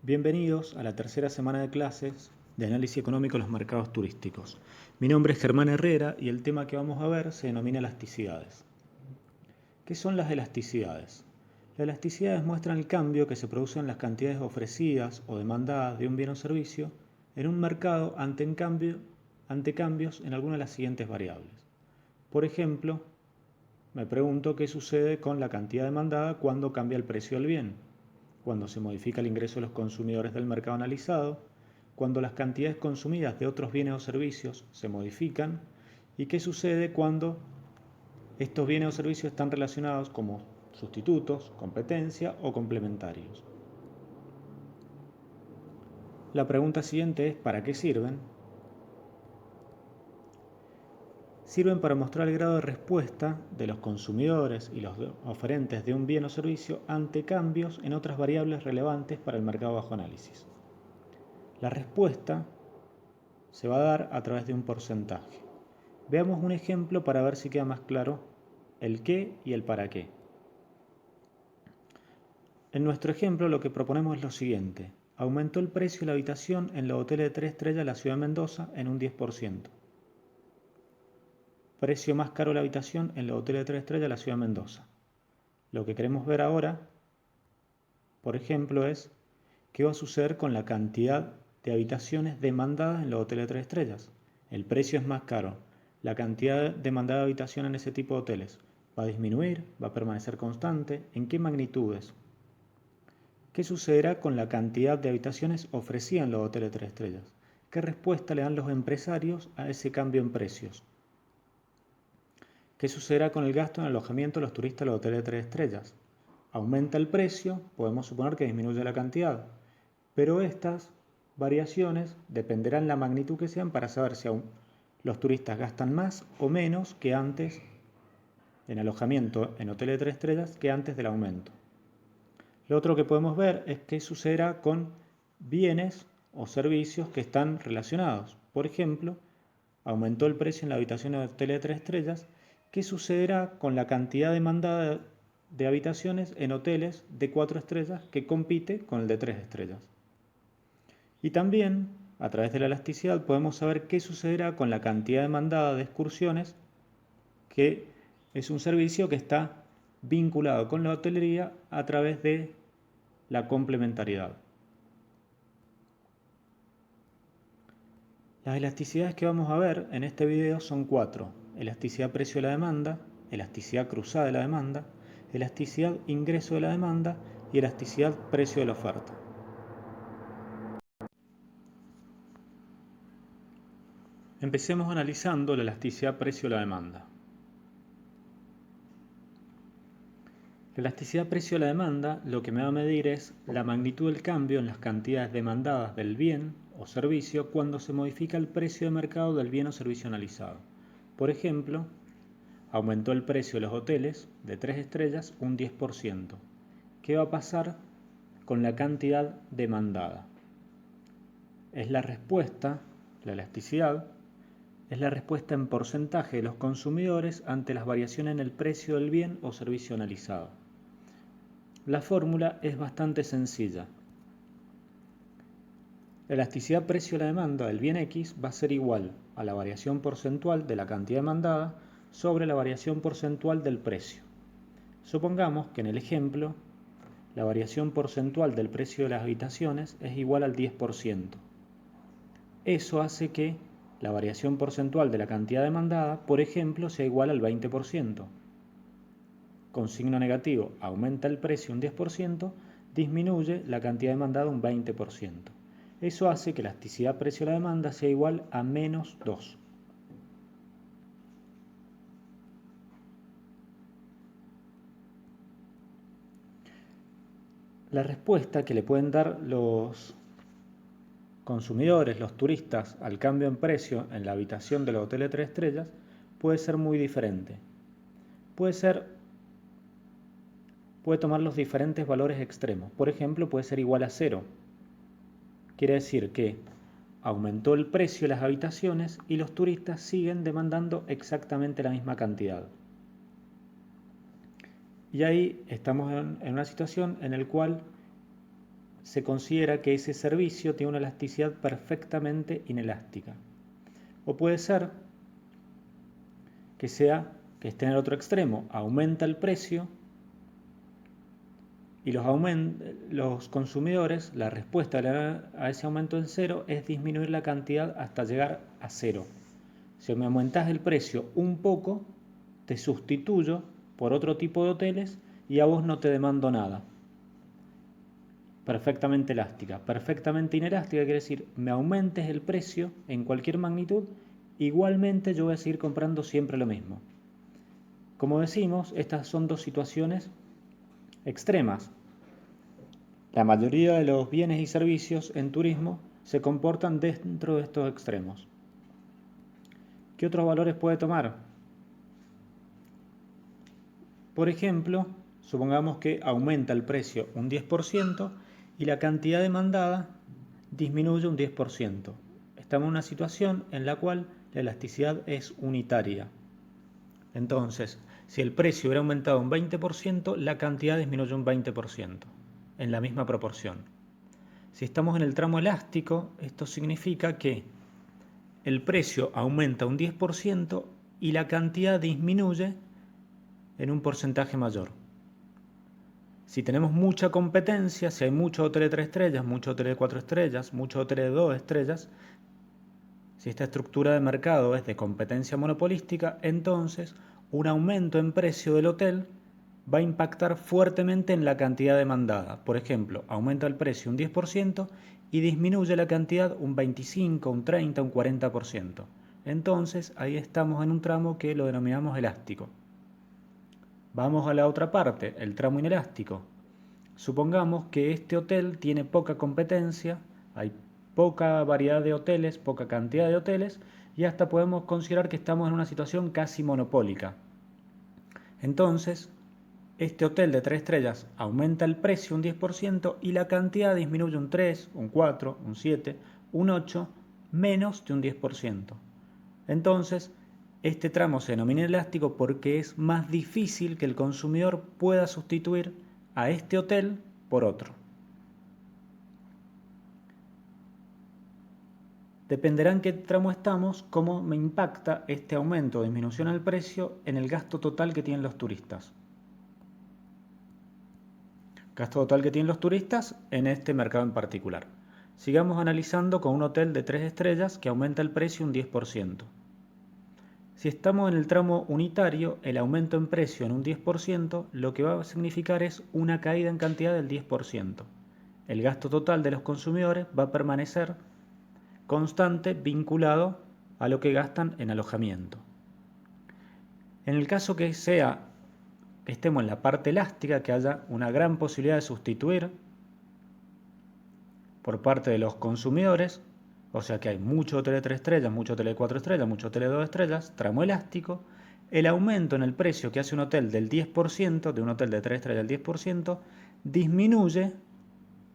Bienvenidos a la tercera semana de clases de análisis económico de los mercados turísticos. Mi nombre es Germán Herrera y el tema que vamos a ver se denomina elasticidades. ¿Qué son las elasticidades? Las elasticidades muestran el cambio que se produce en las cantidades ofrecidas o demandadas de un bien o servicio en un mercado ante cambios en alguna de las siguientes variables. Por ejemplo, me pregunto qué sucede con la cantidad demandada cuando cambia el precio del bien, cuando se modifica el ingreso de los consumidores del mercado analizado, cuando las cantidades consumidas de otros bienes o servicios se modifican y qué sucede cuando estos bienes o servicios están relacionados como sustitutos, competencia o complementarios. La pregunta siguiente es ¿para qué sirven? Sirven para mostrar el grado de respuesta de los consumidores y los oferentes de un bien o servicio ante cambios en otras variables relevantes para el mercado bajo análisis. La respuesta se va a dar a través de un porcentaje. Veamos un ejemplo para ver si queda más claro el qué y el para qué. En nuestro ejemplo lo que proponemos es lo siguiente. Aumentó el precio de la habitación en los hoteles de 3 estrellas de la ciudad de Mendoza en un 10%. Precio más caro de la habitación en los hoteles de 3 estrellas de la ciudad de Mendoza. Lo que queremos ver ahora, por ejemplo, es qué va a suceder con la cantidad de habitaciones demandadas en los hoteles de 3 estrellas. El precio es más caro. La cantidad demandada de habitación en ese tipo de hoteles va a disminuir, va a permanecer constante. ¿En qué magnitudes? ¿Qué sucederá con la cantidad de habitaciones ofrecidas en los hoteles de 3 estrellas? ¿Qué respuesta le dan los empresarios a ese cambio en precios? ¿Qué sucederá con el gasto en alojamiento de los turistas en los hoteles de 3 estrellas? Aumenta el precio, podemos suponer que disminuye la cantidad, pero estas variaciones dependerán de la magnitud que sean para saber si los turistas gastan más o menos que antes en alojamiento en hoteles de 3 estrellas que antes del aumento. Lo otro que podemos ver es qué sucederá con bienes o servicios que están relacionados. Por ejemplo, aumentó el precio en la habitación de hoteles de 3 estrellas. ¿Qué sucederá con la cantidad demandada de habitaciones en hoteles de 4 estrellas que compite con el de 3 estrellas? Y también, a través de la elasticidad, podemos saber qué sucederá con la cantidad demandada de excursiones, que es un servicio que está vinculado con la hotelería a través de la complementariedad. Las elasticidades que vamos a ver en este video son 4. Elasticidad precio de la demanda, elasticidad cruzada de la demanda, elasticidad ingreso de la demanda y elasticidad precio de la oferta. Empecemos analizando la elasticidad precio de la demanda. La elasticidad precio de la demanda lo que me va a medir es la magnitud del cambio en las cantidades demandadas del bien o servicio cuando se modifica el precio de mercado del bien o servicio analizado. Por ejemplo, aumentó el precio de los hoteles de 3 estrellas un 10%. ¿Qué va a pasar con la cantidad demandada? Es la respuesta, la elasticidad, es la respuesta en porcentaje de los consumidores ante las variaciones en el precio del bien o servicio analizado. La fórmula es bastante sencilla. La elasticidad precio de la demanda del bien X va a ser igual a la variación porcentual de la cantidad demandada sobre la variación porcentual del precio. Supongamos que en el ejemplo la variación porcentual del precio de las habitaciones es igual al 10%. Eso hace que la variación porcentual de la cantidad demandada, por ejemplo, sea igual al 20%. Con signo negativo aumenta el precio un 10%, disminuye la cantidad demandada un 20%. Eso hace que la elasticidad precio de la demanda sea igual a menos 2. La respuesta que le pueden dar los consumidores, los turistas, al cambio en precio en la habitación de los hoteles de 3 estrellas puede ser muy diferente. Puede tomar los diferentes valores extremos. Por ejemplo, puede ser igual a 0. Quiere decir que aumentó el precio de las habitaciones y los turistas siguen demandando exactamente la misma cantidad. Y ahí estamos en una situación en la cual se considera que ese servicio tiene una elasticidad perfectamente inelástica. O puede ser que esté en el otro extremo, aumenta el precio y los consumidores, la respuesta a ese aumento en cero es disminuir la cantidad hasta llegar a cero. Si me aumentas el precio un poco, te sustituyo por otro tipo de hoteles y a vos no te demando nada. Perfectamente elástica. Perfectamente inelástica quiere decir, me aumentes el precio en cualquier magnitud, igualmente yo voy a seguir comprando siempre lo mismo. Como decimos, estas son dos situaciones extremas. La mayoría de los bienes y servicios en turismo se comportan dentro de estos extremos. ¿Qué otros valores puede tomar? Por ejemplo, supongamos que aumenta el precio un 10% y la cantidad demandada disminuye un 10%. Estamos en una situación en la cual la elasticidad es unitaria. Entonces, si el precio hubiera aumentado un 20%, la cantidad disminuye un 20%, en la misma proporción. Si estamos en el tramo elástico, esto significa que el precio aumenta un 10% y la cantidad disminuye en un porcentaje mayor. Si tenemos mucha competencia, si hay muchos hoteles de 3 estrellas, muchos hoteles de 4 estrellas, muchos hoteles de 2 estrellas, si esta estructura de mercado es de competencia monopolística, entonces un aumento en precio del hotel va a impactar fuertemente en la cantidad demandada. Por ejemplo, aumenta el precio un 10% y disminuye la cantidad un 25, un 30, un 40%. Entonces ahí estamos en un tramo que lo denominamos elástico. Vamos a la otra parte, el tramo inelástico. Supongamos que este hotel tiene poca competencia, hay poca variedad de hoteles, poca cantidad de hoteles, y hasta podemos considerar que estamos en una situación casi monopólica. Entonces, este hotel de 3 estrellas aumenta el precio un 10% y la cantidad disminuye un 3, un 4, un 7, un 8, menos de un 10%. Entonces, este tramo se denomina elástico porque es más difícil que el consumidor pueda sustituir a este hotel por otro. Dependerá en qué tramo estamos, cómo me impacta este aumento o disminución al precio en el gasto total que tienen los turistas. Gasto total que tienen los turistas en este mercado en particular. Sigamos analizando con un hotel de 3 estrellas que aumenta el precio un 10%. Si estamos en el tramo unitario, el aumento en precio en un 10% lo que va a significar es una caída en cantidad del 10%. El gasto total de los consumidores va a permanecer constante vinculado a lo que gastan en alojamiento. En el caso que estemos en la parte elástica, que haya una gran posibilidad de sustituir por parte de los consumidores, o sea que hay mucho hotel de 3 estrellas, mucho hotel de 4 estrellas, mucho hotel de 2 estrellas, tramo elástico, el aumento en el precio que hace un hotel del 10%, de un hotel de 3 estrellas del 10%, disminuye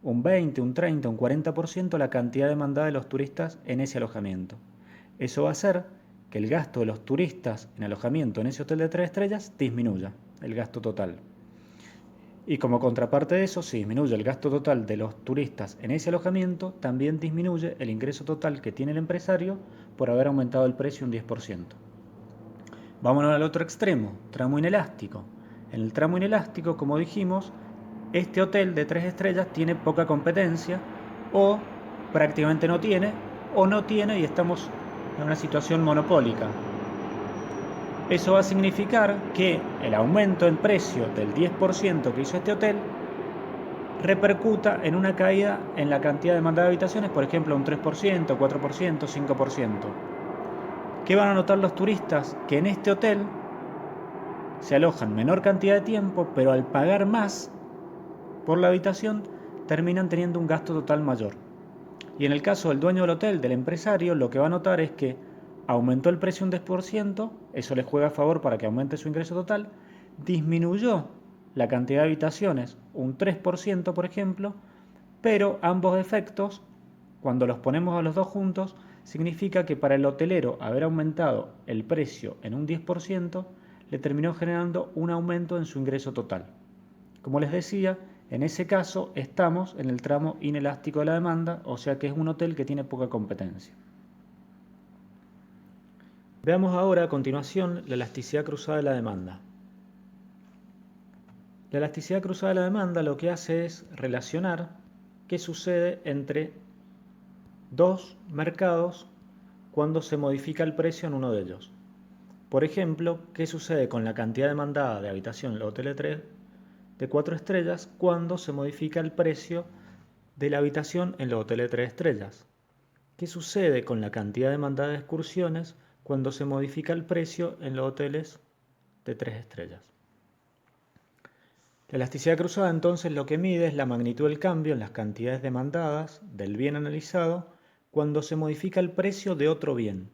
un 20, un 30, un 40% la cantidad demandada de los turistas en ese alojamiento. Eso va a hacer que el gasto de los turistas en alojamiento en ese hotel de 3 estrellas disminuya, el gasto total. Y como contraparte de eso, si disminuye el gasto total de los turistas en ese alojamiento, también disminuye el ingreso total que tiene el empresario por haber aumentado el precio un 10%. Vámonos al otro extremo, tramo inelástico. En el tramo inelástico, como dijimos, este hotel de 3 estrellas tiene poca competencia o prácticamente no tiene, o no tiene y estamos en una situación monopólica. Eso va a significar que el aumento en precio del 10% que hizo este hotel repercuta en una caída en la cantidad demandada de habitaciones, por ejemplo, un 3%, 4%, 5%. ¿Qué van a notar los turistas? Que en este hotel se alojan menor cantidad de tiempo, pero al pagar más por la habitación terminan teniendo un gasto total mayor. Y en el caso del dueño del hotel, del empresario, lo que va a notar es que aumentó el precio un 10%, eso le juega a favor para que aumente su ingreso total, disminuyó la cantidad de habitaciones un 3%, por ejemplo, pero ambos efectos, cuando los ponemos a los dos juntos, significa que para el hotelero haber aumentado el precio en un 10% le terminó generando un aumento en su ingreso total. Como les decía, En ese caso estamos en el tramo inelástico de la demanda, o sea que es un hotel que tiene poca competencia. Veamos ahora a continuación la elasticidad cruzada de la demanda. La elasticidad cruzada de la demanda lo que hace es relacionar qué sucede entre dos mercados cuando se modifica el precio en uno de ellos. Por ejemplo, qué sucede con la cantidad demandada de habitación en los hoteles de 4 estrellas cuando se modifica el precio de la habitación en los hoteles de 3 estrellas. ¿Qué sucede con la cantidad demandada de excursiones cuando se modifica el precio en los hoteles de 3 estrellas? La elasticidad cruzada entonces lo que mide es la magnitud del cambio en las cantidades demandadas del bien analizado cuando se modifica el precio de otro bien.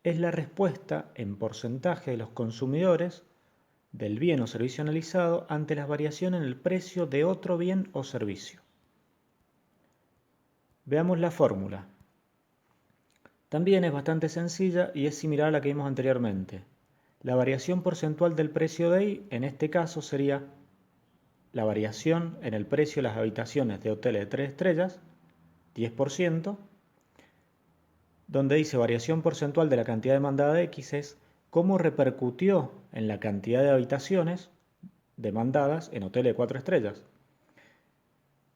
Es la respuesta en porcentaje de los consumidores del bien o servicio analizado ante las variaciones en el precio de otro bien o servicio. Veamos la fórmula. También es bastante sencilla y es similar a la que vimos anteriormente. La variación porcentual del precio de I, en este caso, sería la variación en el precio de las habitaciones de hoteles de 3 estrellas, 10%, donde dice variación porcentual de la cantidad demandada de X es cómo repercutió en la cantidad de habitaciones demandadas en hoteles de 4 estrellas.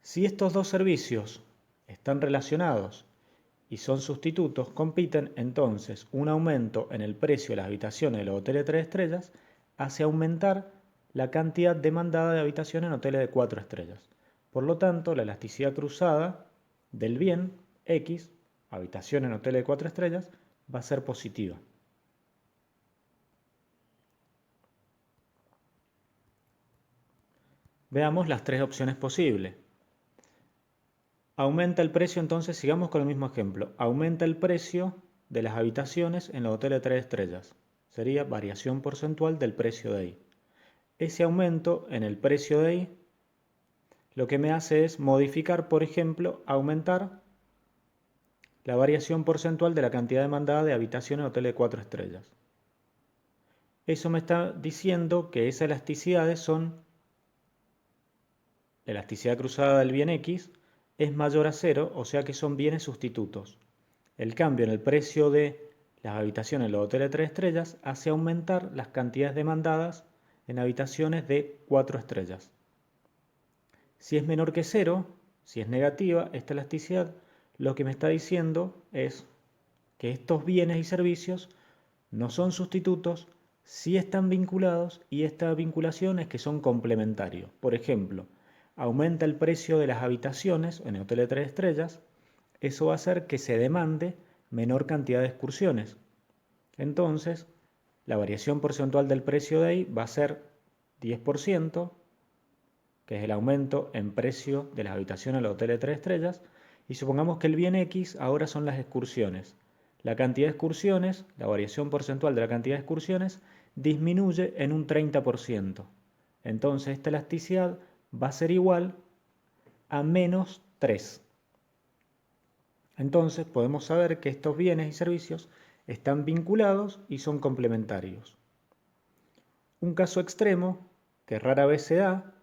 Si estos dos servicios están relacionados y son sustitutos, compiten, entonces un aumento en el precio de las habitaciones de los hoteles de 3 estrellas hace aumentar la cantidad demandada de habitaciones en hoteles de 4 estrellas. Por lo tanto, la elasticidad cruzada del bien X, habitación en hoteles de 4 estrellas, va a ser positiva. Veamos las tres opciones posibles. Aumenta el precio, entonces sigamos con el mismo ejemplo. Aumenta el precio de las habitaciones en los hoteles de 3 estrellas. Sería variación porcentual del precio de I. Ese aumento en el precio de I lo que me hace es modificar, por ejemplo, aumentar la variación porcentual de la cantidad demandada de habitaciones en hoteles de 4 estrellas. Eso me está diciendo que esas elasticidades son, la elasticidad cruzada del bien X es mayor a 0, o sea que son bienes sustitutos. El cambio en el precio de las habitaciones en los hoteles de 3 estrellas hace aumentar las cantidades demandadas en habitaciones de 4 estrellas. Si es menor que 0, si es negativa, esta elasticidad lo que me está diciendo es que estos bienes y servicios no son sustitutos, sí están vinculados, y esta vinculación es que son complementarios. Por ejemplo, aumenta el precio de las habitaciones en el hotel de 3 estrellas, eso va a hacer que se demande menor cantidad de excursiones. Entonces, la variación porcentual del precio de ahí va a ser 10%, que es el aumento en precio de las habitaciones en los hoteles de 3 estrellas, y supongamos que el bien X ahora son las excursiones. La cantidad de excursiones, la variación porcentual de la cantidad de excursiones, disminuye en un 30%. Entonces esta elasticidad va a ser igual a menos 3. Entonces podemos saber que estos bienes y servicios están vinculados y son complementarios. Un caso extremo, que rara vez se da,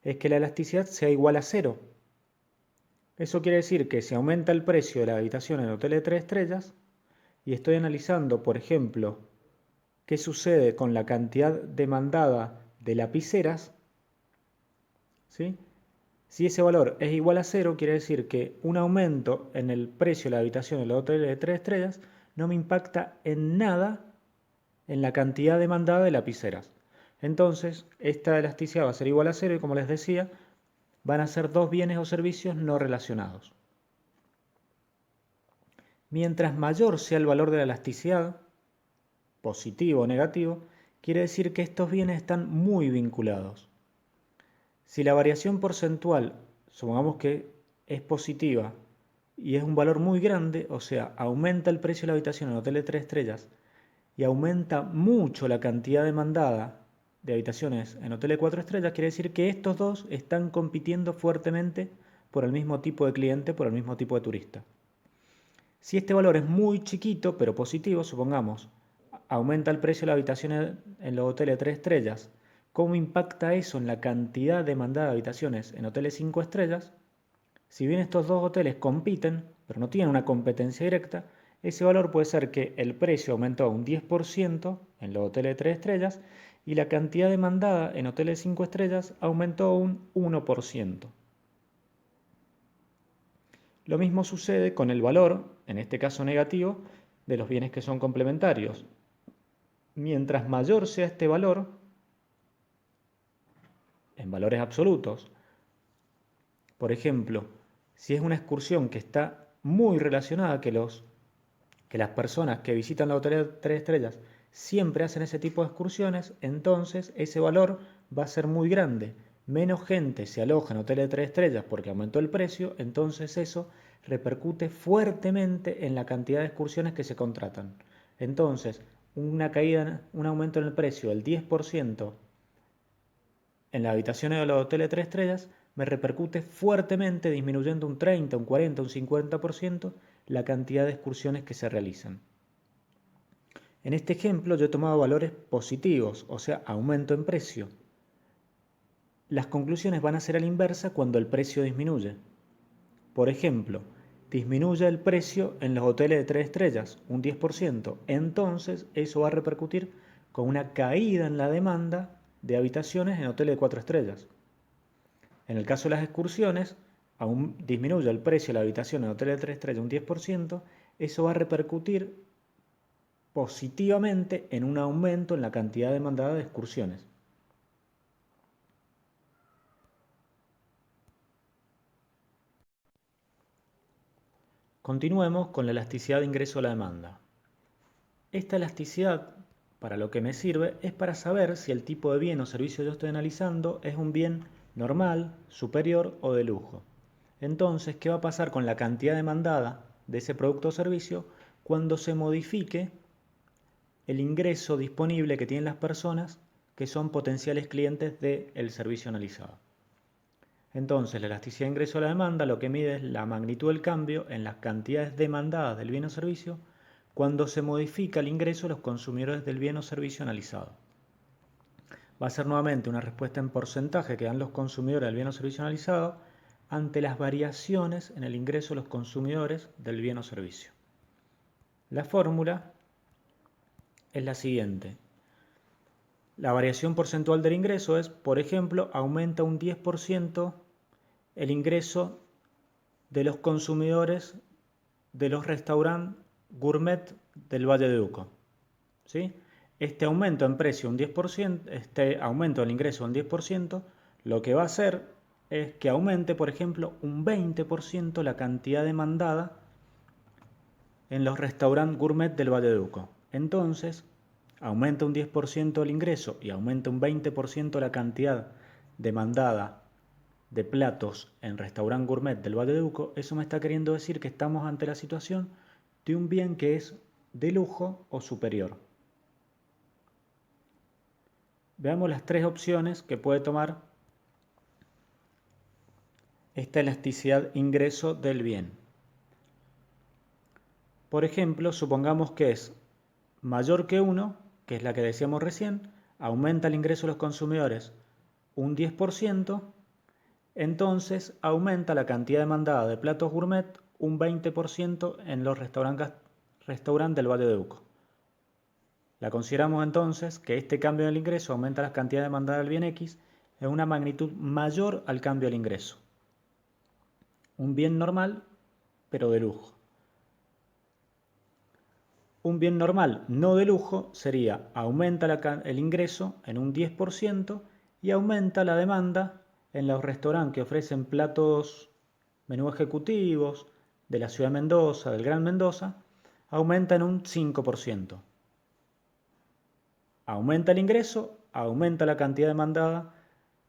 es que la elasticidad sea igual a 0. Eso quiere decir que si aumenta el precio de la habitación en el hotel de 3 estrellas, y estoy analizando, por ejemplo, qué sucede con la cantidad demandada de lapiceras, ¿sí? Si ese valor es igual a 0, quiere decir que un aumento en el precio de la habitación en el hotel de 3 estrellas no me impacta en nada en la cantidad demandada de lapiceras. Entonces, esta elasticidad va a ser igual a 0 y, como les decía, van a ser dos bienes o servicios no relacionados. Mientras mayor sea el valor de la elasticidad, positivo o negativo, quiere decir que estos bienes están muy vinculados. Si la variación porcentual, supongamos que es positiva y es un valor muy grande, o sea, aumenta el precio de la habitación en el hotel de 3 estrellas y aumenta mucho la cantidad demandada de habitaciones en hotel de 4 estrellas, quiere decir que estos dos están compitiendo fuertemente por el mismo tipo de cliente, por el mismo tipo de turista. Si este valor es muy chiquito, pero positivo, supongamos, aumenta el precio de la habitación en los hoteles de 3 estrellas, ¿Cómo impacta eso en la cantidad demandada de habitaciones en hoteles 5 estrellas? Si bien estos dos hoteles compiten, pero no tienen una competencia directa, ese valor puede ser que el precio aumentó un 10% en los hoteles de 3 estrellas y la cantidad demandada en hoteles de 5 estrellas aumentó un 1%. Lo mismo sucede con el valor, en este caso negativo, de los bienes que son complementarios. Mientras mayor sea este valor, en valores absolutos, por ejemplo, si es una excursión que está muy relacionada, que las personas que visitan la hotelera de 3 estrellas siempre hacen ese tipo de excursiones, entonces ese valor va a ser muy grande. Menos gente se aloja en hoteles de 3 estrellas porque aumentó el precio, entonces eso repercute fuertemente en la cantidad de excursiones que se contratan. Entonces, una caída, un aumento en el precio del 10% en las habitaciones de los hoteles de 3 estrellas me repercute fuertemente, disminuyendo un 30, un 40, un 50% la cantidad de excursiones que se realizan. En este ejemplo yo he tomado valores positivos, o sea, aumento en precio. Las conclusiones van a ser a la inversa cuando el precio disminuye. Por ejemplo, disminuye el precio en los hoteles de 3 estrellas, un 10%. Entonces eso va a repercutir con una caída en la demanda de habitaciones en hoteles de 4 estrellas. En el caso de las excursiones, aún disminuye el precio de la habitación en hoteles de 3 estrellas un 10%, eso va a repercutir positivamente en un aumento en la cantidad demandada de excursiones. Continuemos con la elasticidad de ingreso a la demanda. Esta elasticidad, para lo que me sirve, es para saber si el tipo de bien o servicio que yo estoy analizando es un bien normal, superior o de lujo. Entonces, ¿qué va a pasar con la cantidad demandada de ese producto o servicio cuando se modifique el ingreso disponible que tienen las personas que son potenciales clientes del servicio analizado? Entonces, la elasticidad de ingreso a la demanda lo que mide es la magnitud del cambio en las cantidades demandadas del bien o servicio cuando se modifica el ingreso de los consumidores del bien o servicio analizado. Va a ser nuevamente una respuesta en porcentaje que dan los consumidores del bien o servicio analizado ante las variaciones en el ingreso de los consumidores del bien o servicio. La fórmula es la siguiente. La variación porcentual del ingreso es, por ejemplo, aumenta un 10% el ingreso de los consumidores de los restaurantes gourmet del Valle de Uco. ¿Sí? Este aumento en precio, un 10%, este aumento del ingreso un 10%, lo que va a hacer es que aumente, por ejemplo, un 20% la cantidad demandada en los restaurantes gourmet del Valle de Uco. Entonces, aumenta un 10% el ingreso y aumenta un 20% la cantidad demandada de platos en restaurante gourmet del Valle de Uco. Eso me está queriendo decir que estamos ante la situación de un bien que es de lujo o superior. Veamos las tres opciones que puede tomar esta elasticidad ingreso del bien. Por ejemplo, supongamos que es mayor que 1, que es la que decíamos recién, aumenta el ingreso de los consumidores un 10%, entonces aumenta la cantidad demandada de platos gourmet un 20% en los restaurantes del Valle de Uco. La consideramos entonces que este cambio del ingreso aumenta la cantidad demandada del bien X en una magnitud mayor al cambio del ingreso. Un bien normal, pero de lujo. Un bien normal no de lujo sería aumenta el ingreso en un 10% y aumenta la demanda en los restaurantes que ofrecen platos, menú ejecutivos de la ciudad de Mendoza, del Gran Mendoza, aumenta en un 5%. Aumenta el ingreso, aumenta la cantidad demandada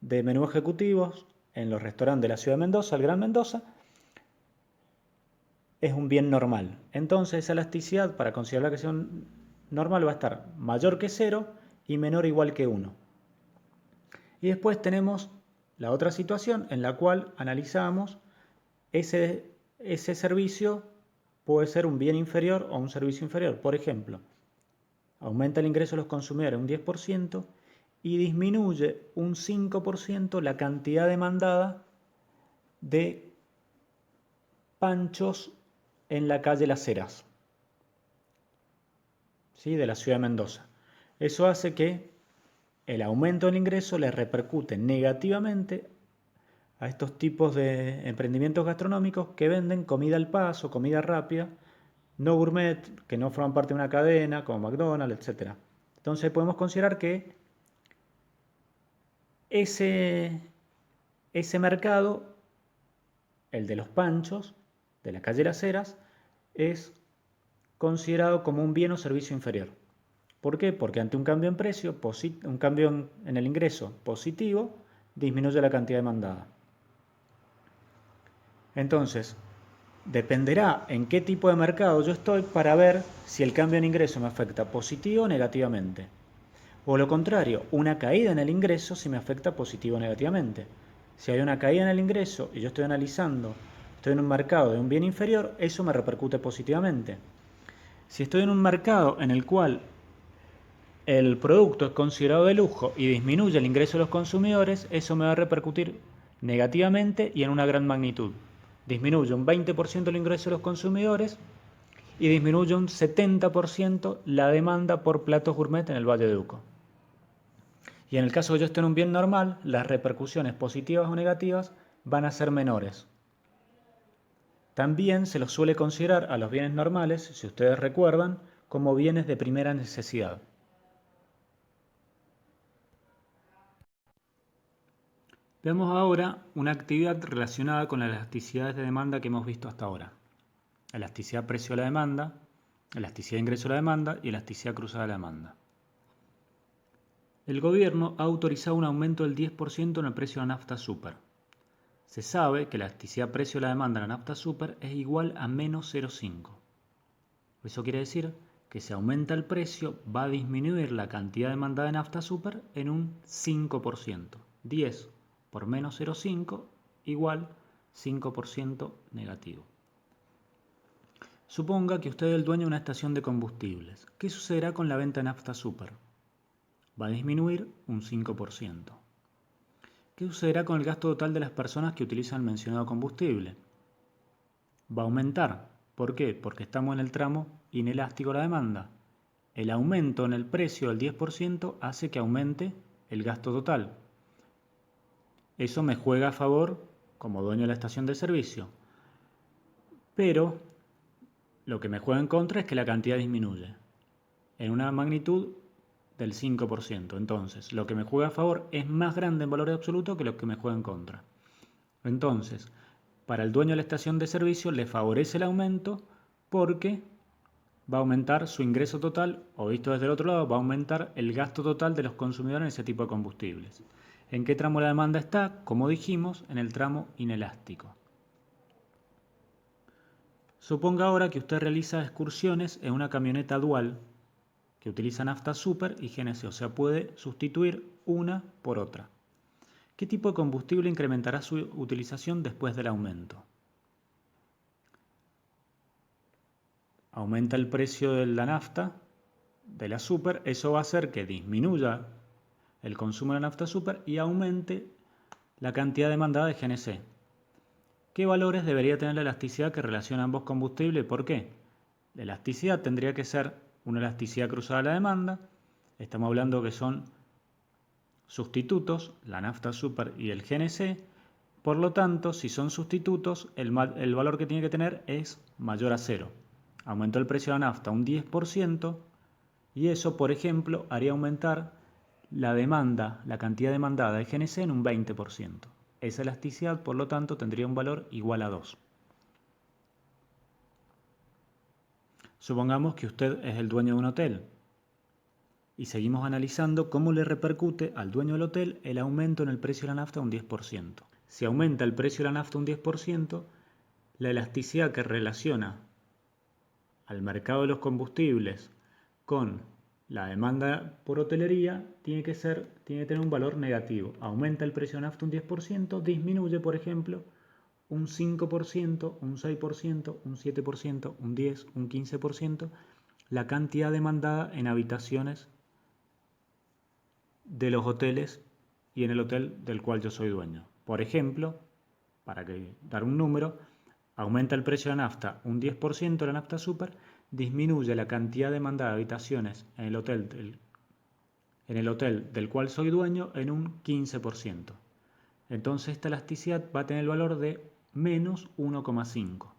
de menú ejecutivos en los restaurantes de la ciudad de Mendoza, el Gran Mendoza, es un bien normal. Entonces esa elasticidad, para considerar que sea un normal, va a estar mayor que 0 y menor o igual que 1. Y después tenemos la otra situación en la cual analizamos ese servicio puede ser un bien inferior o un servicio inferior. Por ejemplo, aumenta el ingreso de los consumidores un 10% y disminuye un 5% la cantidad demandada de panchos en la calle Las Heras, ¿sí?, de la ciudad de Mendoza. Eso hace que el aumento del ingreso le repercute negativamente a estos tipos de emprendimientos gastronómicos que venden comida al paso, comida rápida, no gourmet, que no forman parte de una cadena como McDonald's, etc. Entonces podemos considerar que ese mercado, el de los panchos, de la calle Las Heras, es considerado como un bien o servicio inferior. ¿Por qué? Porque ante un cambio en precio, un cambio en el ingreso positivo, disminuye la cantidad demandada. Entonces, dependerá en qué tipo de mercado yo estoy para ver si el cambio en ingreso me afecta positivo o negativamente. O lo contrario, una caída en el ingreso si me afecta positivo o negativamente. Si hay una caída en el ingreso y yo estoy analizando, estoy en un mercado de un bien inferior, eso me repercute positivamente. Si estoy en un mercado en el cual el producto es considerado de lujo y disminuye el ingreso de los consumidores, eso me va a repercutir negativamente y en una gran magnitud. Disminuye un 20% el ingreso de los consumidores y disminuye un 70% la demanda por platos gourmet en el Valle de Uco. Y en el caso de yo esté en un bien normal, las repercusiones positivas o negativas van a ser menores. También se los suele considerar a los bienes normales, si ustedes recuerdan, como bienes de primera necesidad. Veamos ahora una actividad relacionada con las elasticidades de demanda que hemos visto hasta ahora. Elasticidad precio a la demanda, elasticidad ingreso a la demanda y elasticidad cruzada a la demanda. El gobierno ha autorizado un aumento del 10% en el precio de la nafta super. Se sabe que la elasticidad precio a la demanda de la nafta super es igual a menos 0,5. Eso quiere decir que si aumenta el precio va a disminuir la cantidad demandada de nafta super en un 5%. 10 por menos 0,5 igual 5% negativo. Suponga que usted es el dueño de una estación de combustibles. ¿Qué sucederá con la venta de nafta super? Va a disminuir un 5%. ¿Qué sucederá con el gasto total de las personas que utilizan el mencionado combustible? Va a aumentar. ¿Por qué? Porque estamos en el tramo inelástico de la demanda. El aumento en el precio del 10% hace que aumente el gasto total. Eso me juega a favor como dueño de la estación de servicio. Pero lo que me juega en contra es que la cantidad disminuye en una magnitud del 5%. Entonces, lo que me juega a favor es más grande en valor absoluto que lo que me juega en contra. Entonces, para el dueño de la estación de servicio le favorece el aumento porque va a aumentar su ingreso total, o visto desde el otro lado, va a aumentar el gasto total de los consumidores en ese tipo de combustibles. ¿En qué tramo la demanda está? Como dijimos, en el tramo inelástico. Suponga ahora que usted realiza excursiones en una camioneta dual que utiliza nafta super y GNC, o sea, puede sustituir una por otra. ¿Qué tipo de combustible incrementará su utilización después del aumento? Aumenta el precio de la nafta, de la super, eso va a hacer que disminuya el consumo de la nafta super y aumente la cantidad demandada de GNC. ¿Qué valores debería tener la elasticidad que relaciona ambos combustibles y por qué? La elasticidad tendría que ser una elasticidad cruzada a la demanda. Estamos hablando que son sustitutos, la nafta super y el GNC. Por lo tanto, si son sustitutos, el valor que tiene que tener es mayor a 0. Aumentó el precio de la nafta un 10% y eso, por ejemplo, haría aumentar la demanda, la cantidad demandada de GNC en un 20%. Esa elasticidad, por lo tanto, tendría un valor igual a 2. Supongamos que usted es el dueño de un hotel y seguimos analizando cómo le repercute al dueño del hotel el aumento en el precio de la nafta un 10%. Si aumenta el precio de la nafta un 10%, la elasticidad que relaciona al mercado de los combustibles con la demanda por hotelería tiene que tener un valor negativo. Aumenta el precio de la nafta un 10%, disminuye, por ejemplo, un 5%, un 6%, un 7%, un 10%, un 15%, la cantidad demandada en habitaciones de los hoteles y en el hotel del cual yo soy dueño. Por ejemplo, para dar un número, aumenta el precio de la nafta un 10%, la nafta super, disminuye la cantidad demandada de habitaciones en el hotel del cual soy dueño en un 15%. Entonces esta elasticidad va a tener el valor de menos 1,5.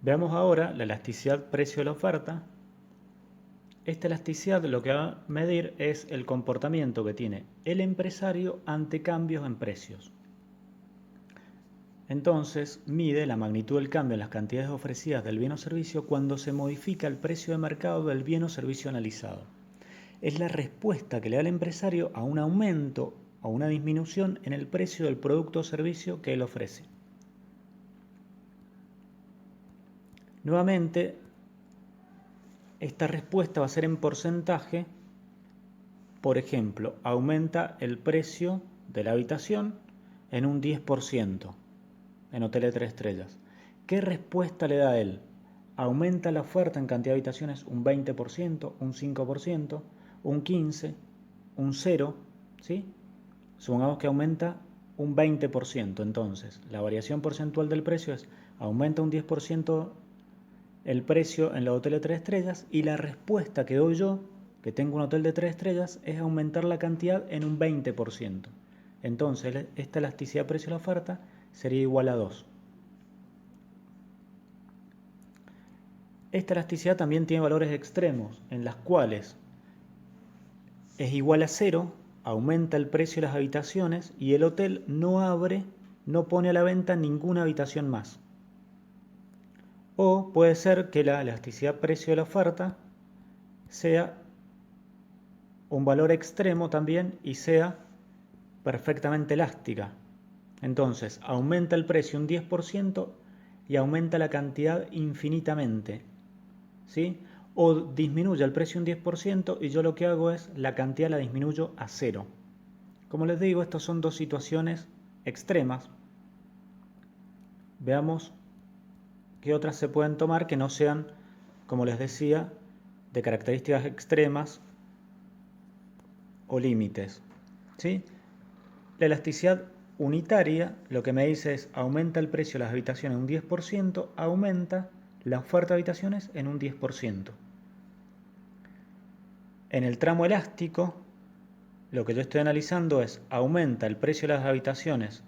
Veamos ahora la elasticidad precio de la oferta. Esta elasticidad lo que va a medir es el comportamiento que tiene el empresario ante cambios en precios. Entonces, mide la magnitud del cambio en las cantidades ofrecidas del bien o servicio cuando se modifica el precio de mercado del bien o servicio analizado. Es la respuesta que le da el empresario a un aumento o una disminución en el precio del producto o servicio que él ofrece. Nuevamente, esta respuesta va a ser en porcentaje. Por ejemplo, aumenta el precio de la habitación en un 10% en hoteles de 3 estrellas. ¿Qué respuesta le da a él? Aumenta la oferta en cantidad de habitaciones un 20%, un 5%, un 15%, un 0%, ¿sí? Supongamos que aumenta un 20%, entonces la variación porcentual del precio es aumenta un 10% el precio en los hoteles de 3 estrellas y la respuesta que doy yo, que tengo un hotel de 3 estrellas, es aumentar la cantidad en un 20%. Entonces esta elasticidad precio de la oferta sería igual a 2. Esta elasticidad también tiene valores extremos, en las cuales es igual a 0, aumenta el precio de las habitaciones y el hotel no pone a la venta ninguna habitación más. O puede ser que la elasticidad precio de la oferta sea un valor extremo también y sea perfectamente elástica. Entonces, aumenta el precio un 10% y aumenta la cantidad infinitamente, ¿sí? O disminuye el precio un 10% y yo lo que hago es la cantidad la disminuyo a 0. Como les digo, estas son dos situaciones extremas. Veamos qué otras se pueden tomar que no sean, como les decía, de características extremas o límites, ¿sí? La elasticidad unitaria lo que me dice es aumenta el precio de las habitaciones en un 10%, aumenta la oferta de habitaciones en un 10%. En el tramo elástico, lo que yo estoy analizando es aumenta el precio de las habitaciones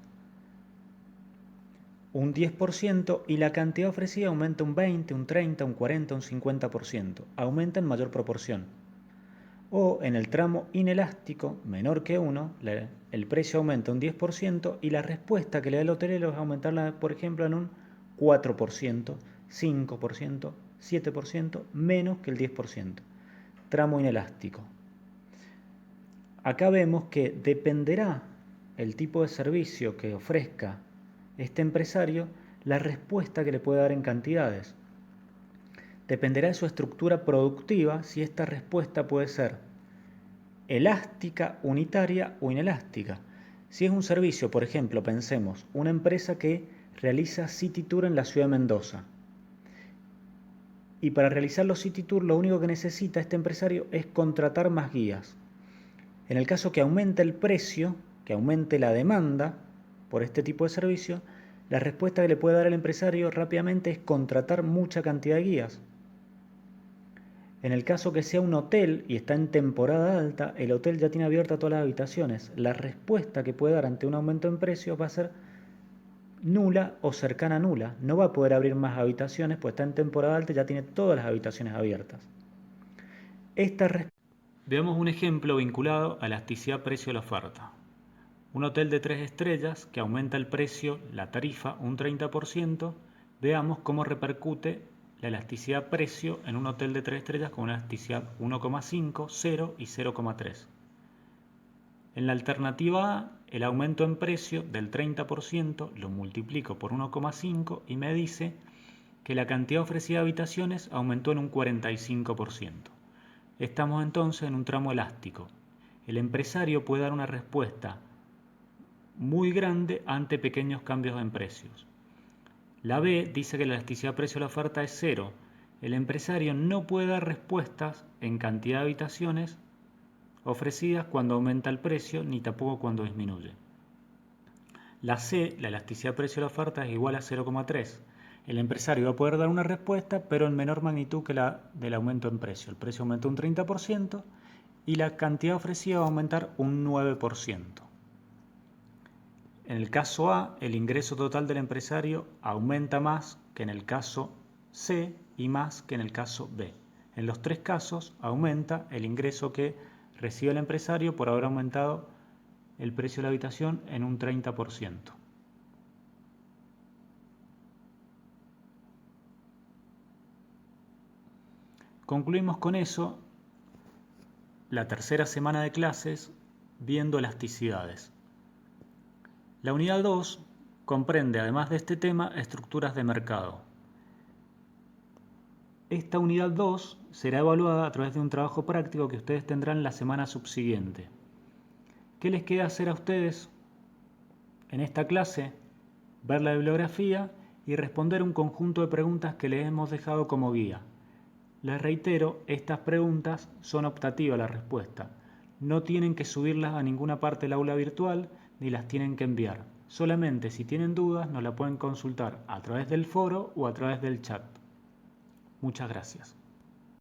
un 10% y la cantidad ofrecida aumenta un 20, un 30, un 40, un 50%. Aumenta en mayor proporción. O en el tramo inelástico, menor que 1, el precio aumenta un 10% y la respuesta que le da el hotelero es aumentarla, por ejemplo, en un 4%, 5%, 7%, menos que el 10%. Tramo inelástico. Acá vemos que dependerá el tipo de servicio que ofrezca este empresario, la respuesta que le puede dar en cantidades. Dependerá de su estructura productiva si esta respuesta puede ser elástica, unitaria o inelástica. Si es un servicio, por ejemplo, pensemos, una empresa que realiza City Tour en la ciudad de Mendoza. Y para realizar los City Tour lo único que necesita este empresario es contratar más guías. En el caso que aumente el precio, que aumente la demanda por este tipo de servicio, la respuesta que le puede dar el empresario rápidamente es contratar mucha cantidad de guías. En el caso que sea un hotel y está en temporada alta, el hotel ya tiene abiertas todas las habitaciones. La respuesta que puede dar ante un aumento en precios va a ser nula o cercana a nula. No va a poder abrir más habitaciones, pues está en temporada alta y ya tiene todas las habitaciones abiertas. Veamos un ejemplo vinculado a la elasticidad precio de la oferta. Un hotel de 3 estrellas que aumenta el precio, la tarifa, un 30%. Veamos cómo repercute la elasticidad precio en un hotel de 3 estrellas con una elasticidad 1,5, 0 y 0,3. En la alternativa A, el aumento en precio del 30% lo multiplico por 1,5 y me dice que la cantidad ofrecida de habitaciones aumentó en un 45%. Estamos entonces en un tramo elástico. El empresario puede dar una respuesta muy grande ante pequeños cambios en precios. La B dice que la elasticidad precio de la oferta es 0. El empresario no puede dar respuestas en cantidad de habitaciones ofrecidas cuando aumenta el precio, ni tampoco cuando disminuye. La C, la elasticidad precio de la oferta, es igual a 0,3. El empresario va a poder dar una respuesta, pero en menor magnitud que la del aumento en precio. El precio aumenta un 30% y la cantidad ofrecida va a aumentar un 9%. En el caso A, el ingreso total del empresario aumenta más que en el caso C y más que en el caso B. En los tres casos aumenta el ingreso que recibe el empresario por haber aumentado el precio de la habitación en un 30%. Concluimos con eso la tercera semana de clases viendo elasticidades. La unidad 2 comprende, además de este tema, estructuras de mercado. Esta unidad 2 será evaluada a través de un trabajo práctico que ustedes tendrán la semana subsiguiente. ¿Qué les queda hacer a ustedes en esta clase? Ver la bibliografía y responder un conjunto de preguntas que les hemos dejado como guía. Les reitero, estas preguntas son optativas la respuesta. No tienen que subirlas a ninguna parte del aula virtual ni las tienen que enviar. Solamente si tienen dudas nos la pueden consultar a través del foro o a través del chat. Muchas gracias.